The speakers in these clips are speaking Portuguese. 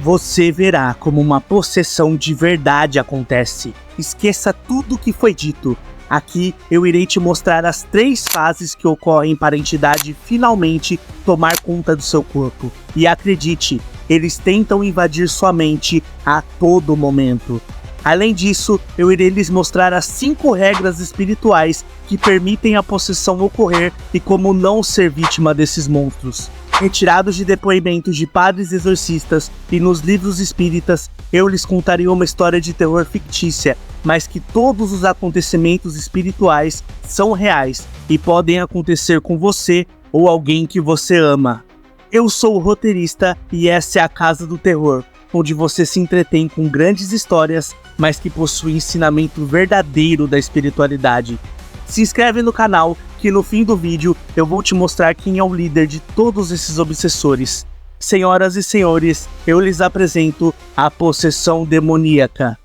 Você verá como uma possessão de verdade acontece. Esqueça tudo o que foi dito. Aqui eu irei te mostrar as 3 fases que ocorrem para a entidade finalmente tomar conta do seu corpo. E acredite, eles tentam invadir sua mente a todo momento. Além disso, eu irei lhes mostrar as 5 regras espirituais que permitem a possessão ocorrer e como não ser vítima desses monstros. Retirados de depoimentos de padres exorcistas e nos livros espíritas, eu lhes contarei uma história de terror fictícia, mas que todos os acontecimentos espirituais são reais e podem acontecer com você ou alguém que você ama. Eu sou o roteirista e essa é a Casa do Terror, onde você se entretém com grandes histórias, mas que possui ensinamento verdadeiro da espiritualidade. Se inscreve no canal, que no fim do vídeo eu vou te mostrar quem é o líder de todos esses obsessores. Senhoras e senhores, eu lhes apresento a possessão demoníaca.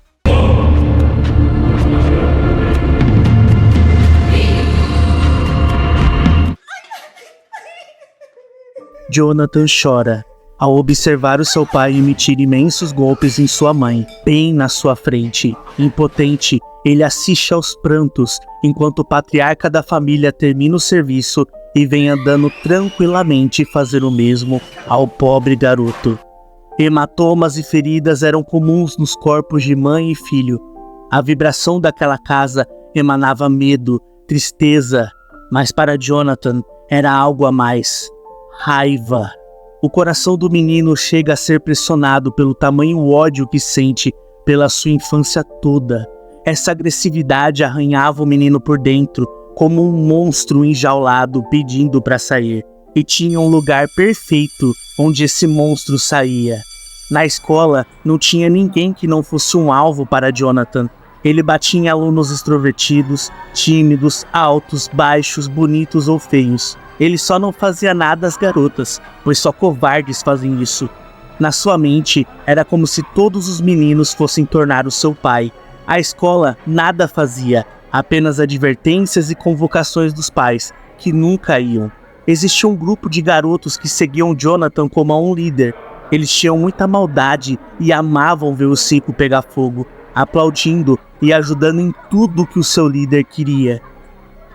Jonathan chora ao observar o seu pai emitir imensos golpes em sua mãe, bem na sua frente. Impotente, ele assiste aos prantos, enquanto o patriarca da família termina o serviço e vem andando tranquilamente fazer o mesmo ao pobre garoto. Hematomas e feridas eram comuns nos corpos de mãe e filho. A vibração daquela casa emanava medo, tristeza, mas para Jonathan era algo a mais: raiva. O coração do menino chega a ser pressionado pelo tamanho ódio que sente pela sua infância toda. Essa agressividade arranhava o menino por dentro, como um monstro enjaulado pedindo para sair. E tinha um lugar perfeito onde esse monstro saía. Na escola, não tinha ninguém que não fosse um alvo para Jonathan. Ele batia em alunos extrovertidos, tímidos, altos, baixos, bonitos ou feios. Ele só não fazia nada às garotas, pois só covardes fazem isso. Na sua mente, era como se todos os meninos fossem tornar o seu pai. A escola nada fazia, apenas advertências e convocações dos pais, que nunca iam. Existia um grupo de garotos que seguiam Jonathan como um líder. Eles tinham muita maldade e amavam ver o circo pegar fogo, aplaudindo e ajudando em tudo que o seu líder queria.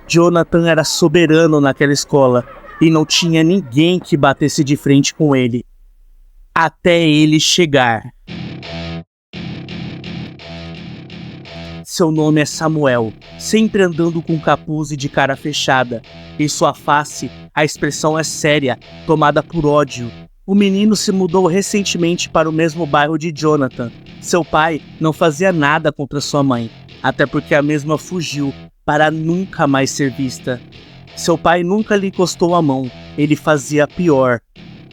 Jonathan era soberano naquela escola e não tinha ninguém que batesse de frente com ele. Até ele chegar. Seu nome é Samuel, sempre andando com capuz e de cara fechada. Em sua face, a expressão é séria, tomada por ódio. O menino se mudou recentemente para o mesmo bairro de Jonathan. Seu pai não fazia nada contra sua mãe, até porque a mesma fugiu para nunca mais ser vista. Seu pai nunca lhe encostou a mão, ele fazia pior.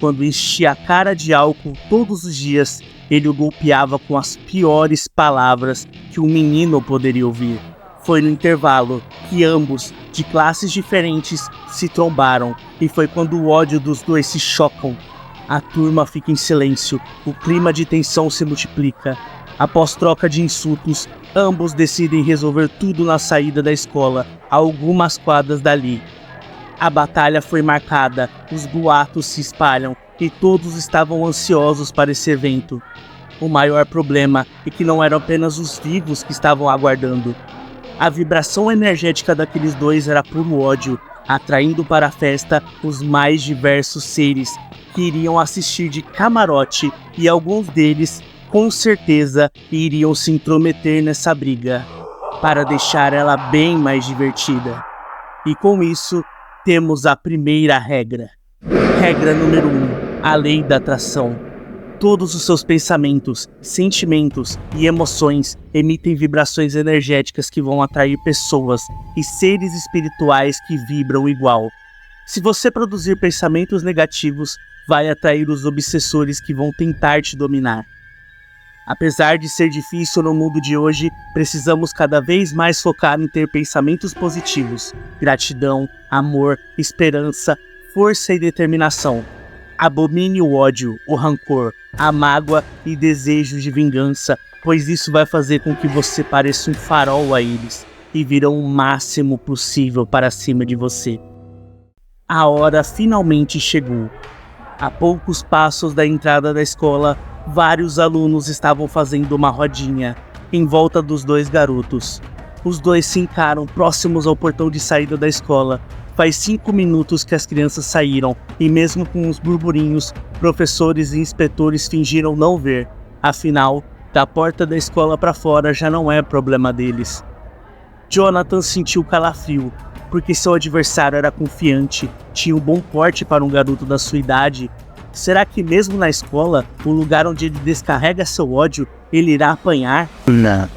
Quando enchia a cara de álcool todos os dias, ele o golpeava com as piores palavras que um menino poderia ouvir. Foi no intervalo que ambos, de classes diferentes, se trombaram, e foi quando o ódio dos dois se chocam. A turma fica em silêncio, o clima de tensão se multiplica. Após troca de insultos, ambos decidem resolver tudo na saída da escola, a algumas quadras dali. A batalha foi marcada, os boatos se espalham e todos estavam ansiosos para esse evento. O maior problema é que não eram apenas os vivos que estavam aguardando. A vibração energética daqueles dois era puro ódio, atraindo para a festa os mais diversos seres que iriam assistir de camarote, e alguns deles com certeza iriam se intrometer nessa briga, para deixar ela bem mais divertida. E com isso, temos a primeira regra. Regra número 1, a lei da atração. Todos os seus pensamentos, sentimentos e emoções emitem vibrações energéticas que vão atrair pessoas e seres espirituais que vibram igual. Se você produzir pensamentos negativos, vai atrair os obsessores que vão tentar te dominar. Apesar de ser difícil no mundo de hoje, precisamos cada vez mais focar em ter pensamentos positivos, gratidão, amor, esperança, força e determinação. Abomine o ódio, o rancor, a mágoa e desejo de vingança, pois isso vai fazer com que você pareça um farol a eles e virão o máximo possível para cima de você. A hora finalmente chegou. A poucos passos da entrada da escola, Vários alunos estavam fazendo uma rodinha em volta dos dois garotos. Os dois se encaram próximos ao portão de saída da escola. Faz 5 minutos que as crianças saíram e mesmo com os burburinhos, professores e inspetores fingiram não ver. Afinal, da porta da escola para fora já não é problema deles. Jonathan sentiu calafrio, porque seu adversário era confiante, tinha um bom porte para um garoto da sua idade. Será que mesmo na escola, o lugar onde ele descarrega seu ódio, ele irá apanhar? Não.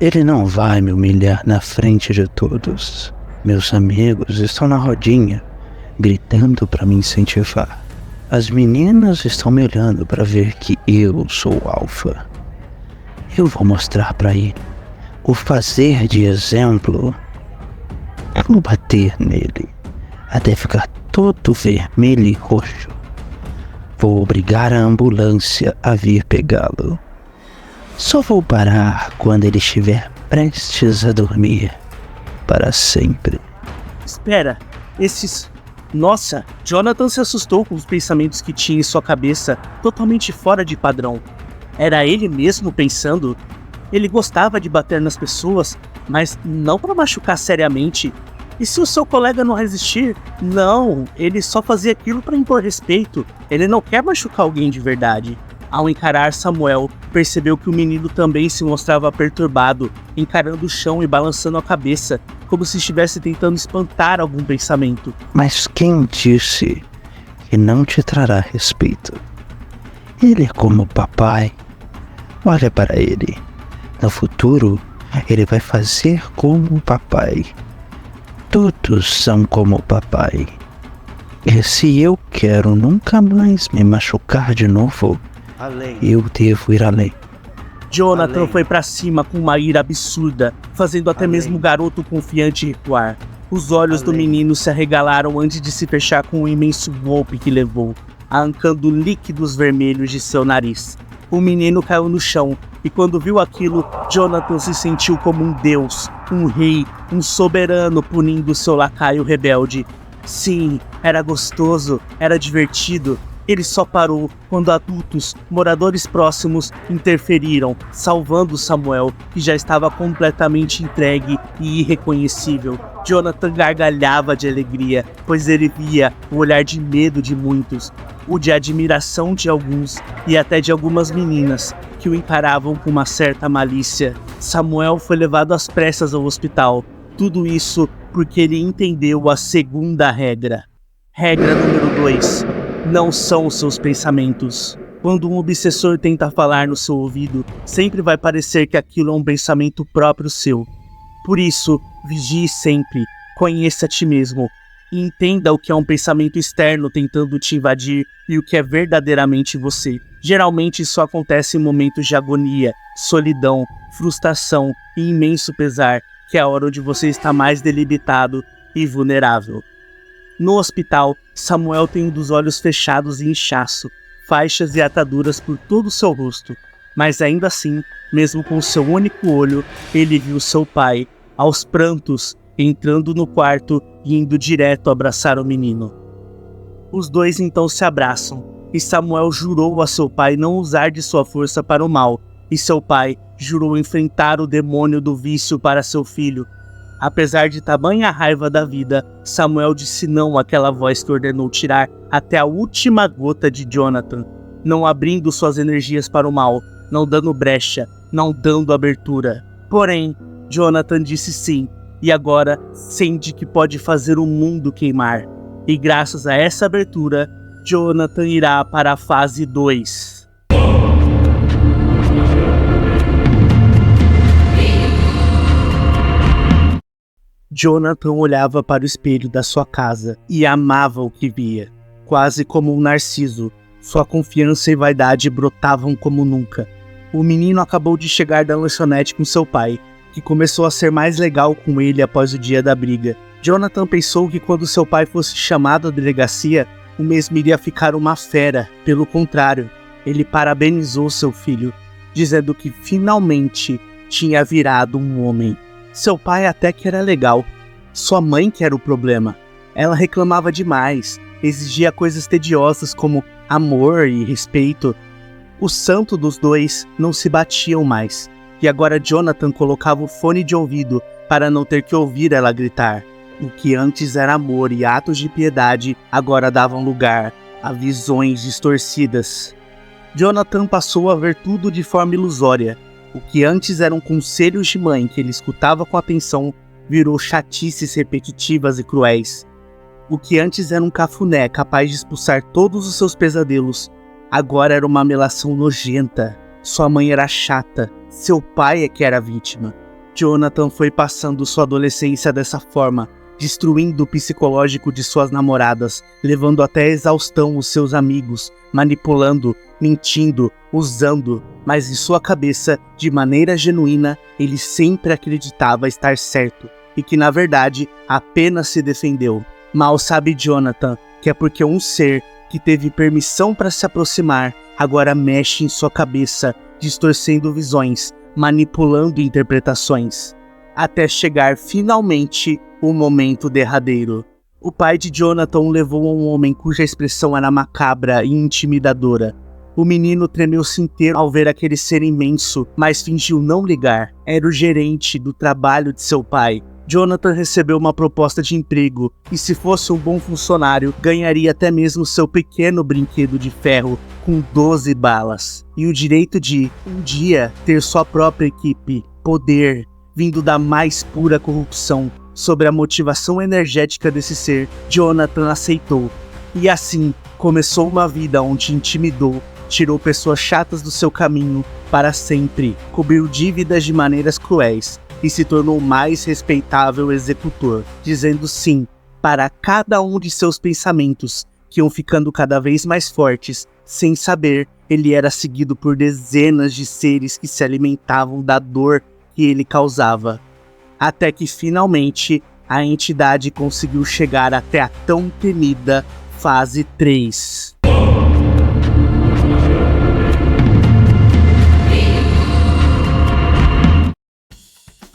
Ele não vai me humilhar na frente de todos. Meus amigos estão na rodinha, gritando para me incentivar. As meninas estão me olhando para ver que eu sou o alfa. Eu vou mostrar para ele o fazer de exemplo. Vou bater nele até ficar todo vermelho e roxo. Vou obrigar a ambulância a vir pegá-lo. Só vou parar quando ele estiver prestes a dormir para sempre. Espera, esses... Nossa, Jonathan se assustou com os pensamentos que tinha em sua cabeça, totalmente fora de padrão. Era ele mesmo pensando? Ele gostava de bater nas pessoas, mas não para machucar seriamente. E se o seu colega não resistir? Não, ele só fazia aquilo para impor respeito. Ele não quer machucar alguém de verdade. Ao encarar Samuel, percebeu que o menino também se mostrava perturbado, encarando o chão e balançando a cabeça, como se estivesse tentando espantar algum pensamento. Mas quem disse que não te trará respeito? Ele é como o papai. Olha para ele. No futuro, ele vai fazer como o papai. Todos são como o papai. E se eu quero nunca mais me machucar de novo, eu devo ir além. Jonathan foi pra cima com uma ira absurda, fazendo até mesmo o garoto confiante recuar. Os olhos do menino se arregalaram antes de se fechar com um imenso golpe que levou, arrancando líquidos vermelhos de seu nariz. O menino caiu no chão, e quando viu aquilo, Jonathan se sentiu como um deus, um rei, um soberano punindo seu lacaio rebelde. Sim, era gostoso, era divertido. Ele só parou quando adultos, moradores próximos, interferiram, salvando Samuel, que já estava completamente entregue e irreconhecível. Jonathan gargalhava de alegria, pois ele via o olhar de medo de muitos, o de admiração de alguns e até de algumas meninas, que o encaravam com uma certa malícia. Samuel foi levado às pressas ao hospital. Tudo isso porque ele entendeu a segunda regra. Regra número 2. Não são os seus pensamentos. Quando um obsessor tenta falar no seu ouvido, sempre vai parecer que aquilo é um pensamento próprio seu. Por isso, vigie sempre, conheça a ti mesmo, e entenda o que é um pensamento externo tentando te invadir e o que é verdadeiramente você. Geralmente isso acontece em momentos de agonia, solidão, frustração e imenso pesar, que é a hora onde você está mais debilitado e vulnerável. No hospital, Samuel tem um dos olhos fechados e inchaço, faixas e ataduras por todo o seu rosto. Mas ainda assim, mesmo com seu único olho, ele viu seu pai, aos prantos, entrando no quarto e indo direto abraçar o menino. Os dois então se abraçam, e Samuel jurou a seu pai não usar de sua força para o mal, e seu pai jurou enfrentar o demônio do vício para seu filho. Apesar de tamanha raiva da vida, Samuel disse não àquela voz que ordenou tirar até a última gota de Jonathan, não abrindo suas energias para o mal, não dando brecha, não dando abertura. Porém, Jonathan disse sim, e agora sente que pode fazer o mundo queimar. E graças a essa abertura, Jonathan irá para a fase 2. Jonathan olhava para o espelho da sua casa e amava o que via. Quase como um narciso, sua confiança e vaidade brotavam como nunca. O menino acabou de chegar da lanchonete com seu pai, que começou a ser mais legal com ele após o dia da briga. Jonathan pensou que quando seu pai fosse chamado à delegacia, o mesmo iria ficar uma fera. Pelo contrário, ele parabenizou seu filho, dizendo que finalmente tinha virado um homem. Seu pai até que era legal, sua mãe que era o problema. Ela reclamava demais, exigia coisas tediosas como amor e respeito, O santo dos dois não se batiam mais, e agora Jonathan colocava o fone de ouvido para não ter que ouvir ela gritar. O que antes era amor e atos de piedade, agora davam lugar a visões distorcidas. Jonathan passou a ver tudo de forma ilusória. O que antes eram conselhos de mãe que ele escutava com atenção, virou chatices repetitivas e cruéis. O que antes era um cafuné capaz de expulsar todos os seus pesadelos, agora era uma melação nojenta. Sua mãe era chata, seu pai é que era a vítima. Jonathan foi passando sua adolescência dessa forma, destruindo o psicológico de suas namoradas, levando até a exaustão os seus amigos, manipulando, mentindo, usando, mas em sua cabeça, de maneira genuína, ele sempre acreditava estar certo, e que na verdade apenas se defendeu. Mal sabe Jonathan que é porque um ser que teve permissão para se aproximar, agora mexe em sua cabeça, distorcendo visões, manipulando interpretações, até chegar finalmente o momento derradeiro. O pai de Jonathan o levou a um homem cuja expressão era macabra e intimidadora. O menino tremeu-se inteiro ao ver aquele ser imenso, mas fingiu não ligar. Era o gerente do trabalho de seu pai. Jonathan recebeu uma proposta de emprego e, se fosse um bom funcionário, ganharia até mesmo seu pequeno brinquedo de ferro com 12 balas. E o direito de, um dia, ter sua própria equipe, poder, vindo da mais pura corrupção. Sobre a motivação energética desse ser, Jonathan aceitou. E assim, começou uma vida onde intimidou, tirou pessoas chatas do seu caminho para sempre, cobriu dívidas de maneiras cruéis e se tornou o mais respeitável executor, dizendo sim para cada um de seus pensamentos, que iam ficando cada vez mais fortes. Sem saber, ele era seguido por dezenas de seres que se alimentavam da dor que ele causava. Até que finalmente a entidade conseguiu chegar até a tão temida fase 3.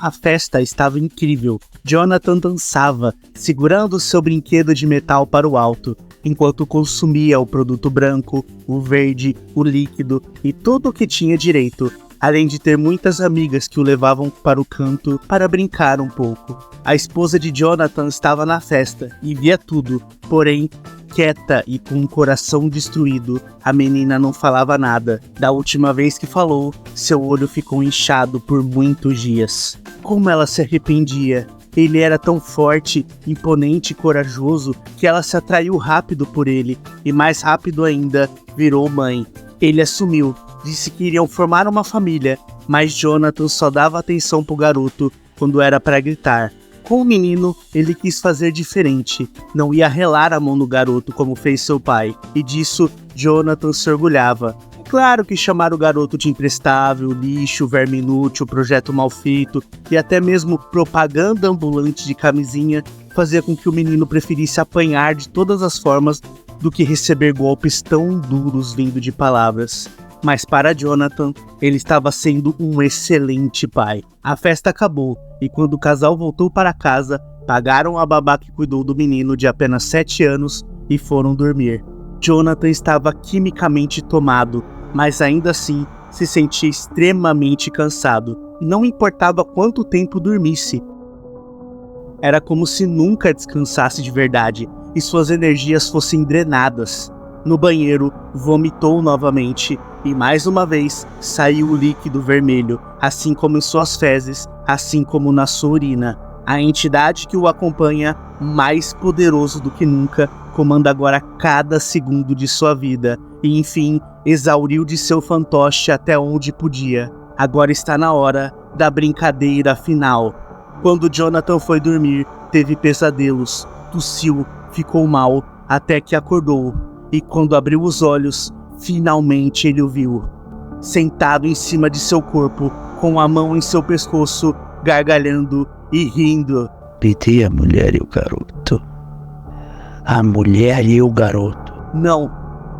A festa estava incrível. Jonathan dançava, segurando seu brinquedo de metal para o alto, enquanto consumia o produto branco, o verde, o líquido e tudo o que tinha direito, além de ter muitas amigas que o levavam para o canto para brincar um pouco. A esposa de Jonathan estava na festa e via tudo, porém, quieta e com o coração destruído, a menina não falava nada. Da última vez que falou, seu olho ficou inchado por muitos dias. Como ela se arrependia! Ele era tão forte, imponente e corajoso que ela se atraiu rápido por ele, e mais rápido ainda, virou mãe. Ele assumiu, disse que iriam formar uma família, mas Jonathan só dava atenção pro garoto quando era para gritar. Com o menino, ele quis fazer diferente, não ia relar a mão no garoto como fez seu pai, e disso Jonathan se orgulhava. Claro que chamar o garoto de imprestável, lixo, verme inútil, projeto mal feito e até mesmo propaganda ambulante de camisinha fazia com que o menino preferisse apanhar de todas as formas do que receber golpes tão duros vindo de palavras. Mas para Jonathan, ele estava sendo um excelente pai. A festa acabou e quando o casal voltou para casa, pagaram a babá que cuidou do menino de apenas 7 anos e foram dormir. Jonathan estava quimicamente tomado, mas ainda assim se sentia extremamente cansado. Não importava quanto tempo dormisse. Era como se nunca descansasse de verdade e suas energias fossem drenadas. No banheiro, vomitou novamente e mais uma vez saiu o líquido vermelho, assim como em suas fezes, assim como na sua urina. A entidade que o acompanha, mais poderoso do que nunca, comanda agora cada segundo de sua vida e, enfim, exauriu de seu fantoche até onde podia. Agora está na hora da brincadeira final. Quando Jonathan foi dormir, teve pesadelos, tossiu, ficou mal, até que acordou. E quando abriu os olhos, finalmente ele o viu. Sentado em cima de seu corpo, com a mão em seu pescoço, gargalhando e rindo. Pedi a mulher e o garoto. A mulher e o garoto. Não,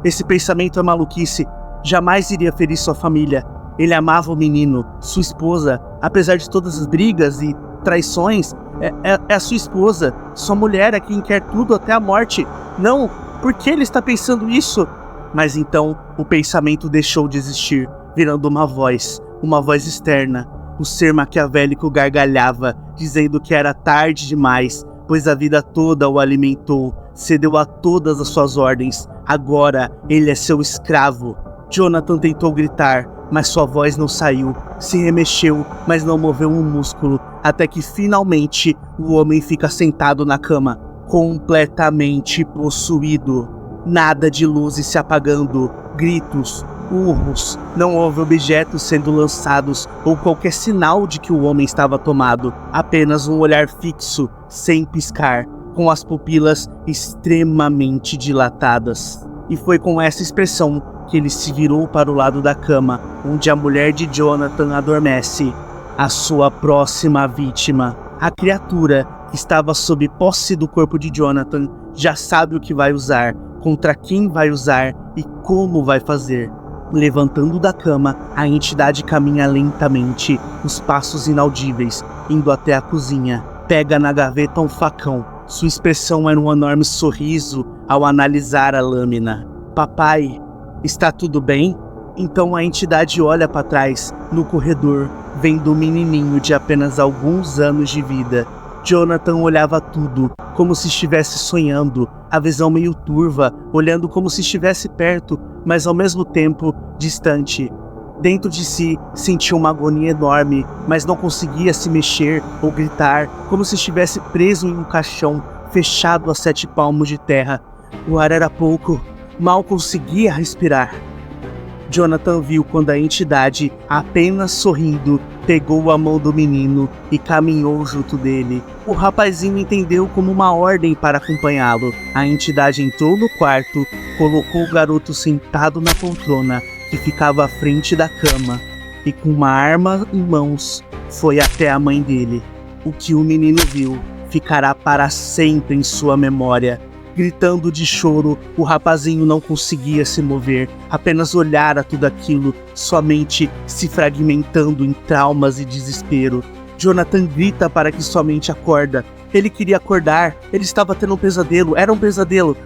esse pensamento é maluquice. Jamais iria ferir sua família. Ele amava o menino, sua esposa. Apesar de todas as brigas e traições, é a sua esposa. Sua mulher é quem quer tudo até a morte. Não, por que ele está pensando isso? Mas então o pensamento deixou de existir, virando uma voz externa. O ser maquiavélico gargalhava, dizendo que era tarde demais, pois a vida toda o alimentou, cedeu a todas as suas ordens. Agora ele é seu escravo. Jonathan tentou gritar, mas sua voz não saiu. Se remexeu, mas não moveu um músculo, até que finalmente o homem fica sentado na cama, completamente possuído. Nada de luzes se apagando, gritos, urros, não houve objetos sendo lançados ou qualquer sinal de que o homem estava tomado. Apenas um olhar fixo, sem piscar, com as pupilas extremamente dilatadas. E foi com essa expressão que ele se virou para o lado da cama, onde a mulher de Jonathan adormece, a sua próxima vítima. A criatura que estava sob posse do corpo de Jonathan já sabe o que vai usar, contra quem vai usar e como vai fazer. Levantando da cama, a entidade caminha lentamente, os passos inaudíveis, indo até a cozinha. Pega na gaveta um facão. Sua expressão era um enorme sorriso ao analisar a lâmina. Papai, está tudo bem? Então a entidade olha para trás, no corredor, vendo um menininho de apenas alguns anos de vida. Jonathan olhava tudo, como se estivesse sonhando, a visão meio turva, olhando como se estivesse perto, mas ao mesmo tempo distante. Dentro de si, sentia uma agonia enorme, mas não conseguia se mexer ou gritar, como se estivesse preso em um caixão, fechado a 7 palmos de terra. O ar era pouco, mal conseguia respirar. Jonathan viu quando a entidade, apenas sorrindo, pegou a mão do menino e caminhou junto dele. O rapazinho entendeu como uma ordem para acompanhá-lo. A entidade entrou no quarto, colocou o garoto sentado na poltrona que ficava à frente da cama e com uma arma em mãos foi até a mãe dele. O que o menino viu ficará para sempre em sua memória. Gritando de choro, o rapazinho não conseguia se mover, apenas olhar a tudo aquilo, sua mente se fragmentando em traumas e desespero. Jonathan grita para que sua mente acorda. Ele queria acordar, ele estava tendo um pesadelo, era um pesadelo.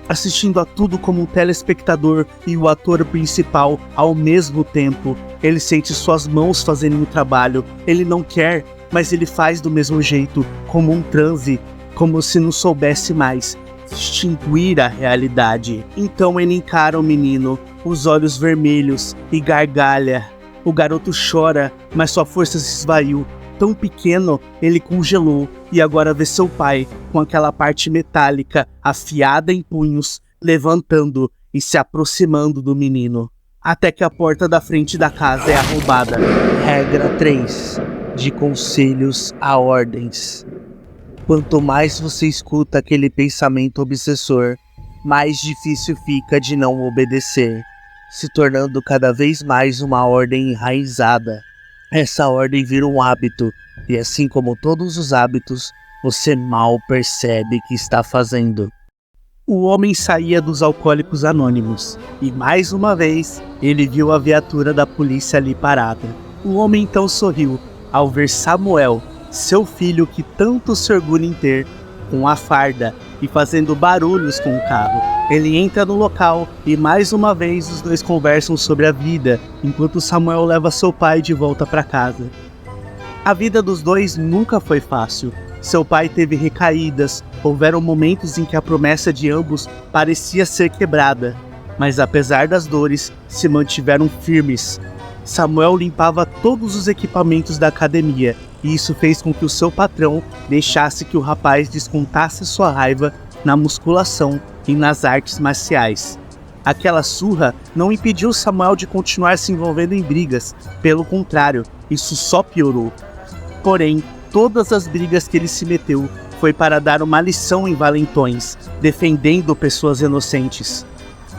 Assistindo a tudo como um telespectador e o ator principal ao mesmo tempo. Ele sente suas mãos fazendo o trabalho, ele não quer, mas ele faz do mesmo jeito, como um transe, como se não soubesse mais distinguir a realidade. Então ele encara o menino, os olhos vermelhos, e gargalha. O garoto chora, mas sua força se esvaiu. Tão pequeno, ele congelou e agora vê seu pai, com aquela parte metálica afiada em punhos, levantando e se aproximando do menino. Até que a porta da frente da casa é arrombada. Regra 3. De conselhos a ordens. Quanto mais você escuta aquele pensamento obsessor, mais difícil fica de não obedecer, se tornando cada vez mais uma ordem enraizada. Essa ordem vira um hábito, e assim como todos os hábitos, você mal percebe que está fazendo. O homem saía dos Alcoólicos Anônimos, e mais uma vez, ele viu a viatura da polícia ali parada. O homem então sorriu, ao ver Samuel, seu filho que tanto se orgulha em ter, com a farda e fazendo barulhos com o carro. Ele entra no local e mais uma vez os dois conversam sobre a vida, enquanto Samuel leva seu pai de volta para casa. A vida dos dois nunca foi fácil. Seu pai teve recaídas, houveram momentos em que a promessa de ambos parecia ser quebrada, mas apesar das dores, se mantiveram firmes. Samuel limpava todos os equipamentos da academia, e isso fez com que o seu patrão deixasse que o rapaz descontasse sua raiva na musculação e nas artes marciais. Aquela surra não impediu Samuel de continuar se envolvendo em brigas, pelo contrário, isso só piorou. Porém, todas as brigas que ele se meteu foi para dar uma lição em valentões, defendendo pessoas inocentes.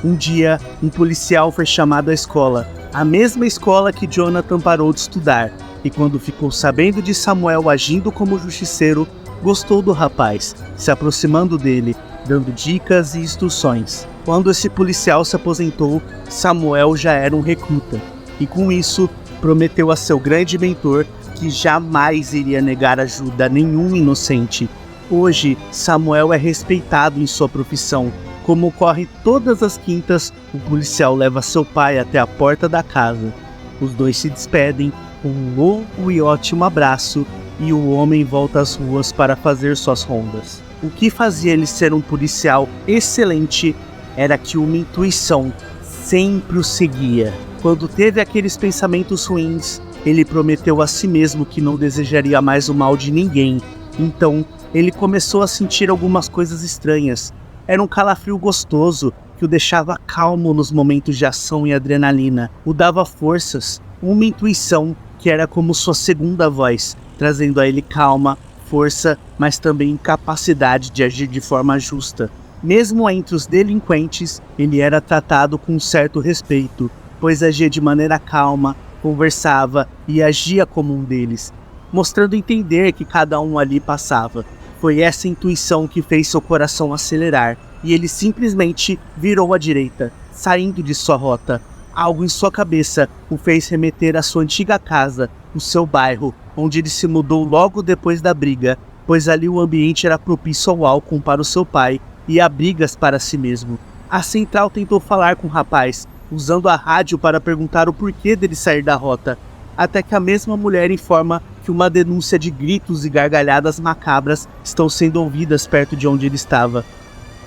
Um dia, um policial foi chamado à escola, a mesma escola que Jonathan parou de estudar, e quando ficou sabendo de Samuel agindo como justiceiro, gostou do rapaz, se aproximando dele, dando dicas e instruções. Quando esse policial se aposentou, Samuel já era um recruta, e com isso, prometeu a seu grande mentor que jamais iria negar ajuda a nenhum inocente. Hoje, Samuel é respeitado em sua profissão, Como ocorre todas as quintas, o policial leva seu pai até a porta da casa. Os dois se despedem com um longo e ótimo abraço e o homem volta às ruas para fazer suas rondas. O que fazia ele ser um policial excelente era que uma intuição sempre o seguia. Quando teve aqueles pensamentos ruins, ele prometeu a si mesmo que não desejaria mais o mal de ninguém. Então, ele começou a sentir algumas coisas estranhas. Era um calafrio gostoso que o deixava calmo nos momentos de ação e adrenalina. O dava forças, uma intuição que era como sua segunda voz, trazendo a ele calma, força, mas também capacidade de agir de forma justa. Mesmo entre os delinquentes, ele era tratado com um certo respeito, pois agia de maneira calma, conversava e agia como um deles, mostrando entender que cada um ali passava. Foi essa intuição que fez seu coração acelerar, e ele simplesmente virou à direita, saindo de sua rota. Algo em sua cabeça o fez remeter à sua antiga casa, o seu bairro, onde ele se mudou logo depois da briga, pois ali o ambiente era propício ao álcool para o seu pai e a brigas para si mesmo. A central tentou falar com o rapaz, usando a rádio para perguntar o porquê dele sair da rota, até que a mesma mulher informa que uma denúncia de gritos e gargalhadas macabras estão sendo ouvidas perto de onde ele estava.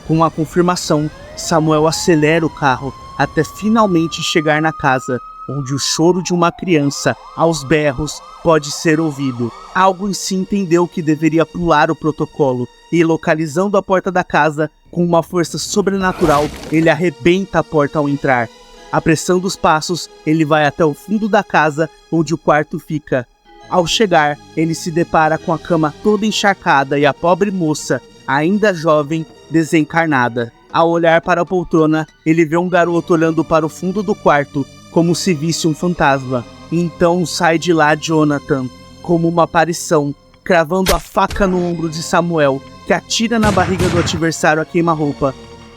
Com a confirmação, Samuel acelera o carro até finalmente chegar na casa, onde o choro de uma criança, aos berros, pode ser ouvido. Algo em si entendeu que deveria pular o protocolo, e localizando a porta da casa, com uma força sobrenatural, ele arrebenta a porta ao entrar. Apressando os passos, ele vai até o fundo da casa, onde o quarto fica. Ao chegar, ele se depara com a cama toda encharcada e a pobre moça, ainda jovem, desencarnada. Ao olhar para a poltrona, ele vê um garoto olhando para o fundo do quarto, como se visse um fantasma. Então sai de lá Jonathan, como uma aparição, cravando a faca no ombro de Samuel, que atira na barriga do adversário a queima-roupa.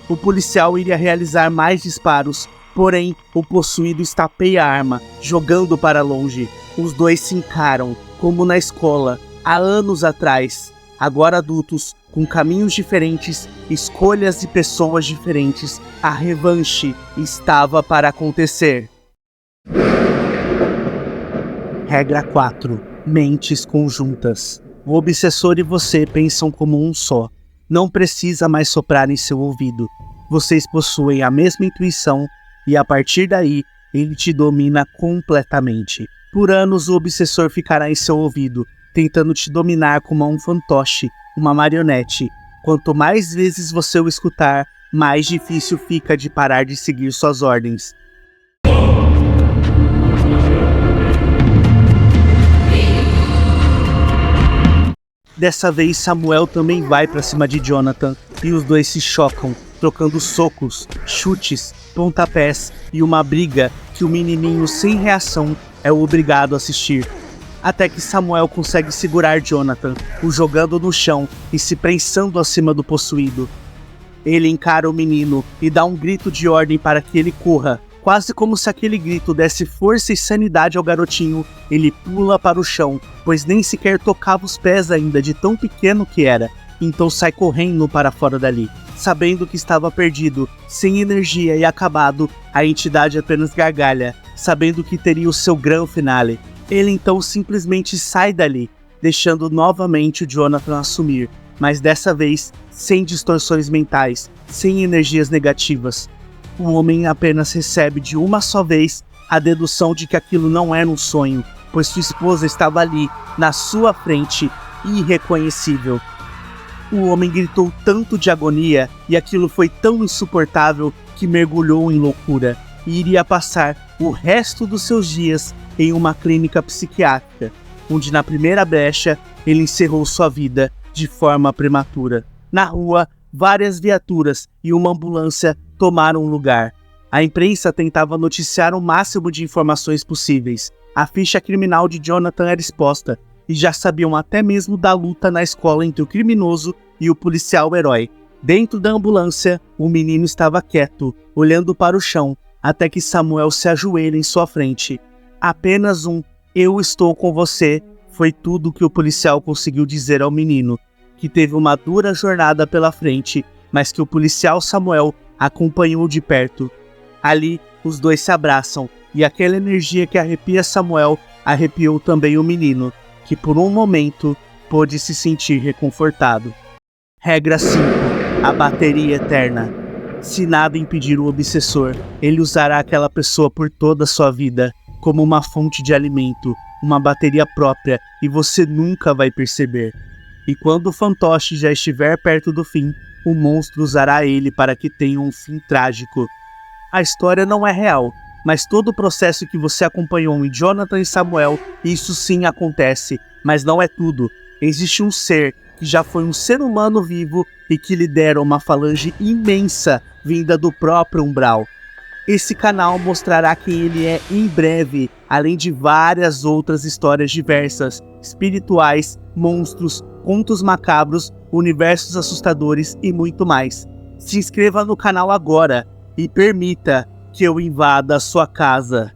O policial iria realizar mais disparos, porém o possuído estapeia a arma, jogando para longe. Os dois se encaram, como na escola, há anos atrás. Agora adultos, com caminhos diferentes, escolhas e pessoas diferentes, a revanche estava para acontecer. Regra 4. Mentes conjuntas. O obsessor e você pensam como um só. Não precisa mais soprar em seu ouvido. Vocês possuem a mesma intuição e a partir daí, ele te domina completamente. Por anos o obsessor ficará em seu ouvido, tentando te dominar como um fantoche, uma marionete. Quanto mais vezes você o escutar, mais difícil fica de parar de seguir suas ordens. Dessa vez Samuel também vai para cima de Jonathan e os dois se chocam, trocando socos, chutes, pontapés e uma briga que o menininho sem reação é obrigado a assistir. Até que Samuel consegue segurar Jonathan, o jogando no chão e se prensando acima do possuído. Ele encara o menino e dá um grito de ordem para que ele corra. Quase como se aquele grito desse força e sanidade ao garotinho, ele pula para o chão, pois nem sequer tocava os pés ainda de tão pequeno que era, então sai correndo para fora dali. Sabendo que estava perdido, sem energia e acabado, a entidade apenas gargalha, sabendo que teria o seu grande finale. Ele então simplesmente sai dali, deixando novamente o Jonathan assumir, mas dessa vez sem distorções mentais, sem energias negativas. O homem apenas recebe de uma só vez a dedução de que aquilo não era um sonho, pois sua esposa estava ali, na sua frente, irreconhecível. O homem gritou tanto de agonia e aquilo foi tão insuportável que mergulhou em loucura e iria passar o resto dos seus dias em uma clínica psiquiátrica, onde na primeira brecha ele encerrou sua vida de forma prematura. Na rua, várias viaturas e uma ambulância tomaram lugar. A imprensa tentava noticiar o máximo de informações possíveis. A ficha criminal de Jonathan era exposta, e já sabiam até mesmo da luta na escola entre o criminoso e o policial herói. Dentro da ambulância, o menino estava quieto, olhando para o chão, até que Samuel se ajoelha em sua frente. Apenas um "eu estou com você" foi tudo que o policial conseguiu dizer ao menino, que teve uma dura jornada pela frente mas que o policial Samuel acompanhou de perto. Ali, os dois se abraçam, e aquela energia que arrepia Samuel arrepiou também o menino, que por um momento pôde se sentir reconfortado. Regra 5. A bateria eterna. Se nada impedir o obsessor, ele usará aquela pessoa por toda a sua vida, como uma fonte de alimento, uma bateria própria, e você nunca vai perceber. E quando o fantoche já estiver perto do fim, o monstro usará ele para que tenha um fim trágico. A história não é real, mas todo o processo que você acompanhou em Jonathan e Samuel, isso sim acontece, mas não é tudo. Existe um ser que já foi um ser humano vivo e que lidera uma falange imensa vinda do próprio umbral. Esse canal mostrará quem ele é em breve, além de várias outras histórias diversas, espirituais, monstros, contos macabros, universos assustadores e muito mais. Se inscreva no canal agora e permita que eu invada a sua casa.